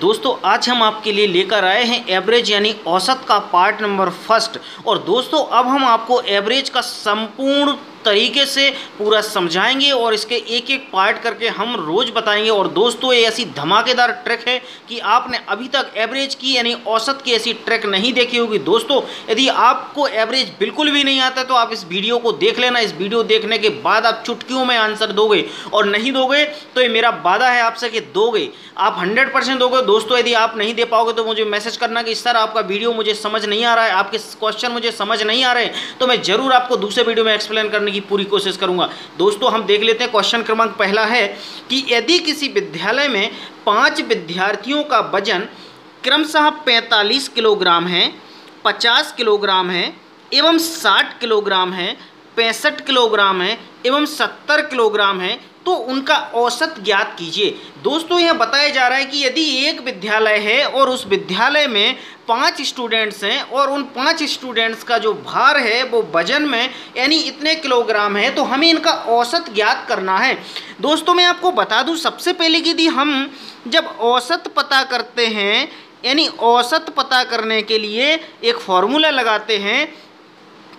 दोस्तों आज हम आपके लिए लेकर आए हैं एवरेज यानी औसत का पार्ट नंबर फर्स्ट। और दोस्तों अब हम आपको एवरेज का संपूर्ण तरीके से पूरा समझाएंगे और इसके एक एक पार्ट करके हम रोज़ बताएंगे। और दोस्तों ये ऐसी धमाकेदार ट्रिक है कि आपने अभी तक एवरेज की यानी औसत की ऐसी ट्रिक नहीं देखी होगी। दोस्तों यदि आपको एवरेज बिल्कुल भी नहीं आता तो आप इस वीडियो को देख लेना। इस वीडियो देखने के बाद आप चुटकियों में आंसर दोगे और नहीं दोगे तो ये मेरा वादा है आपसे कि दोगे, आप 100% दोगे। दोस्तों यदि आप नहीं दे पाओगे तो मुझे मैसेज करना कि सर आपका वीडियो मुझे समझ नहीं आ रहा है, आपके क्वेश्चन मुझे समझ नहीं आ रहे हैं, तो मैं जरूर आपको दूसरे वीडियो में एक्सप्लेन करने की पूरी कोशिश करूंगा। दोस्तों हम देख लेते हैं क्वेश्चन क्रमांक पहला है कि यदि किसी विद्यालय में 5 विद्यार्थियों का वजन क्रमशः 45 किलोग्राम है, 50 किलोग्राम है एवं 60 किलोग्राम है, 65 किलोग्राम है एवं 70 किलोग्राम है तो उनका औसत ज्ञात कीजिए। दोस्तों यह बताया जा रहा है कि यदि एक विद्यालय है और उस विद्यालय में 5 स्टूडेंट्स हैं और उन 5 स्टूडेंट्स का जो भार है वो वजन में यानी इतने किलोग्राम है तो हमें इनका औसत ज्ञात करना है। दोस्तों मैं आपको बता दूं सबसे पहले कि यदि हम जब औसत पता करते हैं यानी औसत पता करने के लिए एक फॉर्मूला लगाते हैं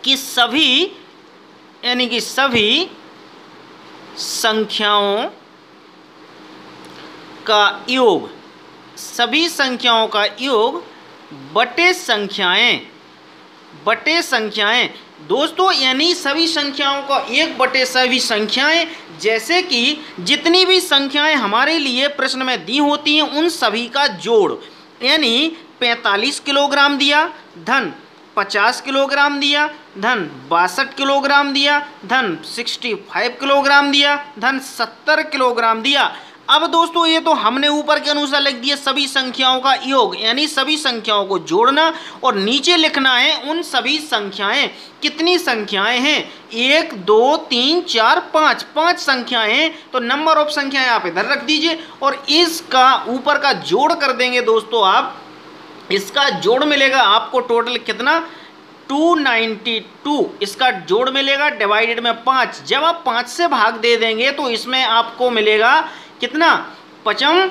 कि सभी संख्याओं का योग, सभी संख्याओं का योग बटे संख्याएं। दोस्तों यानी सभी संख्याओं का 1 बटे सभी संख्याएं, जैसे कि जितनी भी संख्याएं हमारे लिए प्रश्न में दी होती हैं उन सभी का जोड़। यानी 45 किलोग्राम दिया धन 50 किलोग्राम दिया धन 62 किलोग्राम दिया धन 65 किलोग्राम दिया धन 70 किलोग्राम दिया। अब दोस्तों ये तो हमने ऊपर के अनुसार लिख दिया सभी संख्याओं का योग यानी सभी संख्याओं को जोड़ना और नीचे लिखना है उन सभी संख्याएं। कितनी संख्याएं हैं 1 2 3 4 5 संख्याएं हैं तो नंबर ऑफ संख्याएं आप इधर रख दीजिए और इसका ऊपर का जोड़ कर देंगे। दोस्तों आप इसका जोड़ मिलेगा आपको टोटल कितना 292, इसका जोड़ मिलेगा डिवाइडेड में 5। जब आप 5 से भाग दे देंगे तो इसमें आपको मिलेगा कितना 5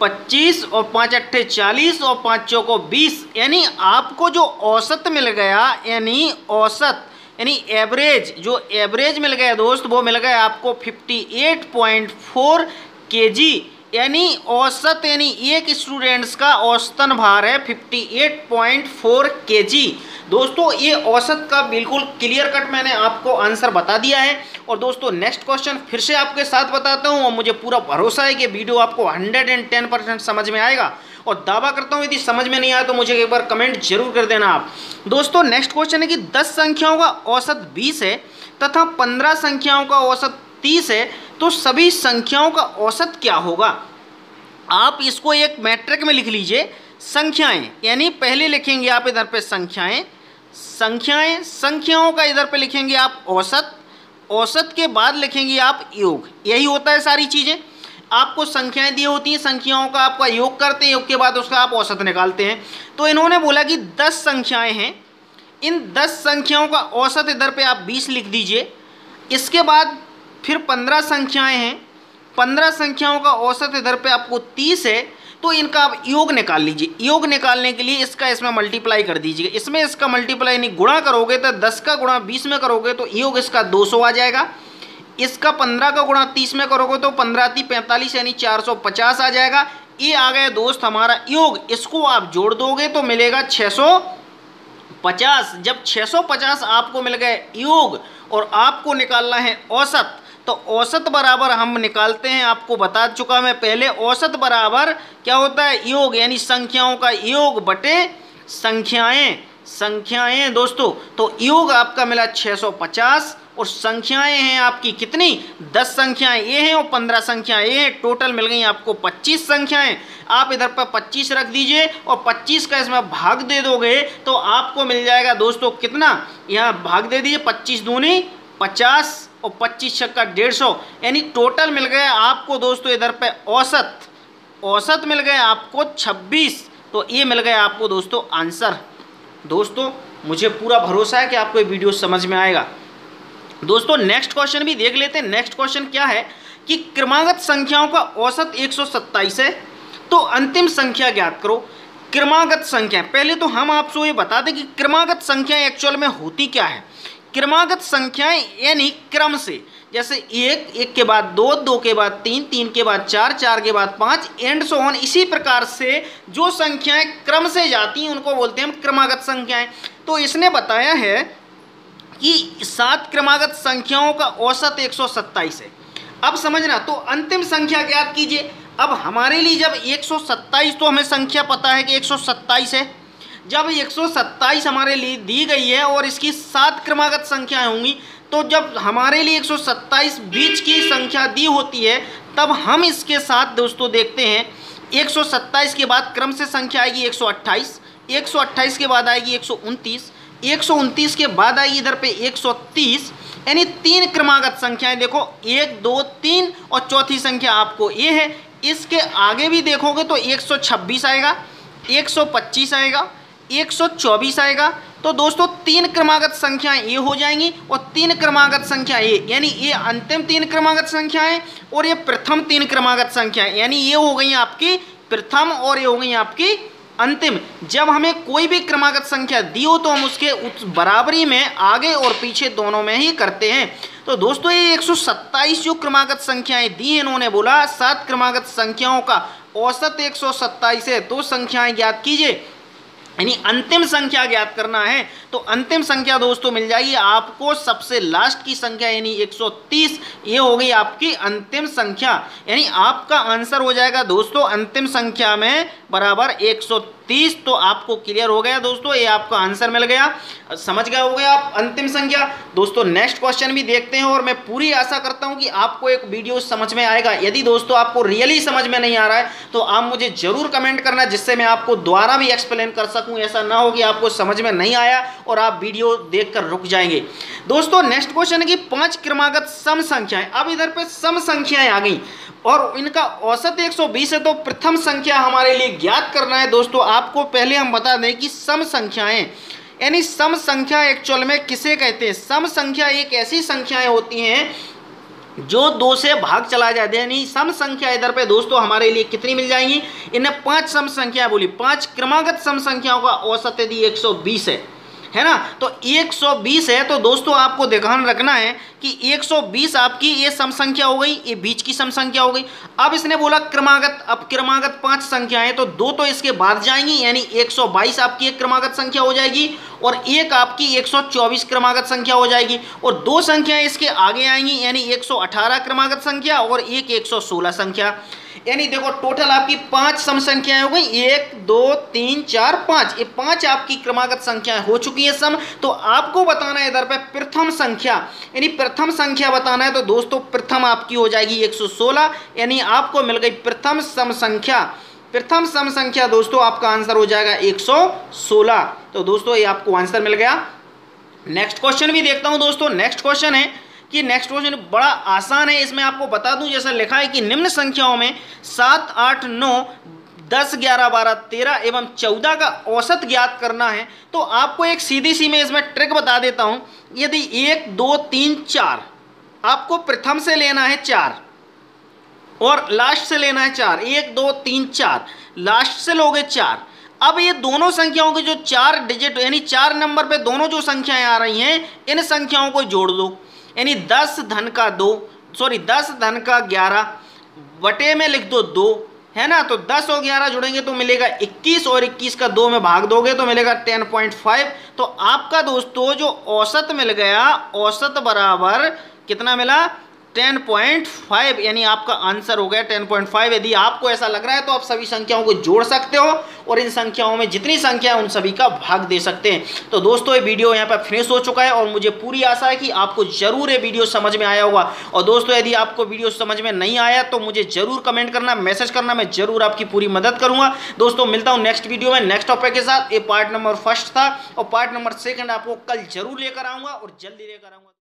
25 और 5 अट्ठे 40 और 5 चौको 20। यानी आपको जो औसत मिल गया यानी औसत यानी एवरेज, जो एवरेज मिल गया दोस्त वो मिल गया आपको 58.4 kg। यानी औसत यानी एक स्टूडेंट्स का औसतन भार है 58.4 kg। दोस्तों ये औसत का बिल्कुल क्लियर कट मैंने आपको आंसर बता दिया है। और दोस्तों नेक्स्ट क्वेश्चन फिर से आपके साथ बताता हूँ और मुझे पूरा भरोसा है कि वीडियो आपको 110% समझ में आएगा और दावा करता हूँ यदि समझ में नहीं आया तो मुझे एक बार कमेंट जरूर कर देना आप। दोस्तों नेक्स्ट क्वेश्चन है कि 10 संख्याओं का औसत 20 है तथा 15 संख्याओं का औसत 30 है तो सभी संख्याओं का औसत क्या होगा। आप इसको एक मैट्रिक में लिख लीजिए संख्याएं, यानी पहले लिखेंगे आप इधर पे संख्याओं का इधर पे लिखेंगे आप औसत के बाद लिखेंगे आप योग। यही होता है सारी चीज़ें, आपको संख्याएं दी होती हैं, संख्याओं का आपका योग करते हैं, योग के बाद उसका आप औसत निकालते हैं। तो इन्होंने बोला कि 10 संख्याएं हैं, इन 10 संख्याओं का औसत इधर पे आप 20 लिख दीजिए। इसके बाद फिर 15 संख्याएं हैं, 15 संख्याओं का औसत इधर पे आपको 30 है तो इनका आप योग निकाल लीजिए। योग निकालने के लिए इसका इसमें मल्टीप्लाई कर दीजिएगा। इसमें इसका मल्टीप्लाई नहीं गुणा करोगे तो 10 का गुणा 20 में करोगे तो योग इसका 200 आ जाएगा। इसका 15 का गुणा 30 में करोगे तो 15 × 45 यानी 450 आ जाएगा। ये आ गया दोस्त हमारा योग। इसको आप जोड़ दोगे तो मिलेगा 650। जब 650 आपको मिल गए योग और आपको निकालना है औसत, तो औसत बराबर हम निकालते हैं, आपको बता चुका मैं पहले। औसत बराबर क्या होता है योग यानी संख्याओं का योग बटे संख्याएं दोस्तों। तो योग आपका मिला 650 और संख्याएं हैं आपकी कितनी 10 संख्याएं ये हैं और 15 संख्याएं ये हैं। टोटल मिल गई आपको 25 संख्याएं। आप इधर पर 25 रख दीजिए और 25 का इसमें भाग दे दोगे तो आपको मिल जाएगा दोस्तों कितना, यहाँ भाग दे दीजिए 25 दूनी 50 और 25 छक्का 150 यानी टोटल मिल गया आपको दोस्तों इधर पे औसत मिल गया आपको 26। तो ये मिल गया आपको दोस्तों आंसर। दोस्तों मुझे पूरा भरोसा है कि आपको ये वीडियो समझ में आएगा। दोस्तों नेक्स्ट क्वेश्चन भी देख लेते हैं। नेक्स्ट क्वेश्चन क्या है कि क्रमागत संख्याओं का औसत 127 है तो अंतिम संख्या ज्ञात करो। क्रमागत संख्या, पहले तो हम आपको ये बता दें कि क्रमागत संख्याएं एक्चुअल में होती क्या है। क्रमागत संख्याएं यानी क्रम से, जैसे एक, एक के बाद दो, दो के बाद तीन, तीन के बाद चार, चार के बाद पाँच, एंड सो ऑन। इसी प्रकार से जो संख्याएं क्रम से जाती हैं उनको बोलते हैं हम क्रमागत संख्याएं। तो इसने बताया है कि 7 क्रमागत संख्याओं का औसत 127 है। अब समझना, तो अंतिम संख्या ज्ञात कीजिए। अब हमारे लिए जब 127, तो हमें संख्या पता है कि 127 है। जब 127 हमारे लिए दी गई है और इसकी 7 क्रमागत संख्याएं होंगी, तो जब हमारे लिए 127 बीच की संख्या दी होती है, तब हम इसके साथ दोस्तों देखते हैं 127 के बाद क्रम से संख्या आएगी 128, 128 के बाद आएगी 129, 129 के बाद आएगी इधर पे 130, यानी 3 क्रमागत संख्याएं। देखो 1, 2, 3 और चौथी संख्या आपको ये है। इसके आगे भी देखोगे तो 126 आएगा, 125 आएगा, 124 आएगा। तो दोस्तों 3 क्रमागत संख्याएं ये हो जाएंगी और 3 क्रमागत संख्या ये, यानी ये अंतिम 3 क्रमागत संख्याएं और ये प्रथम 3 क्रमागत संख्याएं, यानी ये हो गई आपकी प्रथम और ये हो गई आपकी अंतिम। जब हमें कोई भी क्रमागत संख्या दी हो तो हम उसके बराबरी में आगे और पीछे दोनों में ही करते हैं। तो दोस्तों ये 127 जो क्रमागत संख्याएं दी, इन्होंने बोला 7 क्रमागत संख्याओं का औसत 127 है। तो संख्याएं ज्ञात कीजिए, यानी अंतिम संख्या ज्ञात करना है। तो अंतिम संख्या दोस्तों मिल जाएगी आपको सबसे लास्ट की संख्या, यानी 130। ये हो गई आपकी अंतिम संख्या, यानी आपका आंसर हो जाएगा दोस्तों अंतिम संख्या में बराबर 130। तो आपको क्लियर हो गया दोस्तों, ये आपका आंसर मिल गया, समझ गए हो गया आप अंतिम संख्या। दोस्तों नेक्स्ट क्वेश्चन भी देखते हैं और मैं पूरी आशा करता हूं कि आपको एक वीडियो समझ में आएगा। यदि दोस्तों आपको रियली समझ में नहीं आ रहा है तो आप मुझे जरूर कमेंट करना, जिससे मैं आपको दोबारा भी एक्सप्लेन कर सकूं। ऐसा ना हो कि आपको समझ में नहीं आया और आप वीडियो देखकर रुक जाएंगे। दोस्तों नेक्स्ट क्वेश्चन है कि 5 क्रमागत सम संख्याएं। अब इधर पे सम संख्याएं आ गई और इनका औसत 120 है। तो प्रथम संख्या हमारे लिए ज्ञात करना है। दोस्तों आपको पहले हम बता दें कि सम संख्याएं, यानी सम संख्या एक्चुअल में किसे कहते हैं। सम संख्या एक ऐसी संख्याएं होती हैं जो 2 से भाग चला जाते हैं। यानी सम संख्या इधर पे दोस्तों हमारे लिए कितनी मिल जाएंगी, इन्हें 5 सम संख्या बोली। 5 क्रमागत सम संख्याओं का औसत यदि 120 है ना, तो 120 है। तो दोस्तों आपको ध्यान रखना है कि 120 आपकी ये सम संख्या हो गई, ये बीच की सम संख्या हो गई। अब इसने बोला क्रमागत, अब क्रमागत 5 संख्याएं, तो 2 तो इसके बाद जाएंगी, यानी 122 आपकी एक क्रमागत संख्या हो जाएगी और एक आपकी 124 क्रमागत संख्या हो जाएगी और 2 संख्याएं इसके आगे आएंगी, यानी 118 क्रमागत संख्या और एक 116 संख्या। यानी देखो टोटल आपकी 5 सम संख्याएं हो गई, 1, 2, 3, 4, 5। ये 5 आपकी क्रमागत संख्याएं हो चुकी है सम। तो आपको बताना है इधर पे प्रथम संख्या, यानी प्रथम संख्या बताना है। तो दोस्तों प्रथम आपकी हो जाएगी 116, यानी आपको मिल गई प्रथम सम संख्या। प्रथम सम संख्या दोस्तों आपका आंसर हो जाएगा 116। तो दोस्तों ये आपको आंसर मिल गया। नेक्स्ट क्वेश्चन भी देखता हूं दोस्तों। नेक्स्ट क्वेश्चन है कि नेक्स्ट क्वेश्चन बड़ा आसान है। इसमें आपको बता दूं, जैसा लिखा है कि निम्न संख्याओं में 7, 8, 9, 10, 11, 12, 13 एवं 14 का औसत ज्ञात करना है। तो आपको एक सीधी सी मैं इसमें ट्रिक बता देता हूं। यदि 1, 2, 3, 4 आपको प्रथम से लेना है 4 और लास्ट से लेना है 4, 1, 2, 3, 4 लास्ट से लोगे 4। अब ये दोनों संख्याओं के जो 4 डिजिट, यानी 4 नंबर पे दोनों जो संख्याएं आ रही हैं, इन संख्याओं को जोड़ दो। यानी 10 धन का 11 बटे में लिख दो 2, है ना। तो 10 और 11 जुड़ेंगे तो मिलेगा 21 और 21 का 2 में भाग दोगे तो मिलेगा 10.5। तो आपका दोस्तों जो औसत मिल गया, औसत बराबर कितना मिला, 10.5, यानी आपका आंसर हो गया 10.5। यदि आपको ऐसा लग रहा है तो आप सभी संख्याओं को जोड़ सकते हो और इन संख्याओं में जितनी संख्या है उन सभी का भाग दे सकते हैं। तो दोस्तों ये वीडियो यहाँ पर फिनिश हो चुका है और मुझे पूरी आशा है कि आपको जरूर ये वीडियो समझ में आया होगा। और दोस्तों यदि आपको वीडियो समझ में नहीं आया तो मुझे जरूर कमेंट करना, मैसेज करना, मैं जरूर आपकी पूरी मदद करूँगा। दोस्तों मिलता हूँ नेक्स्ट वीडियो में नेक्स्ट टॉपिक के साथ। ये पार्ट नंबर 1 था और पार्ट नंबर 2 आपको कल जरूर लेकर आऊँगा और जल्दी लेकर आऊँगा।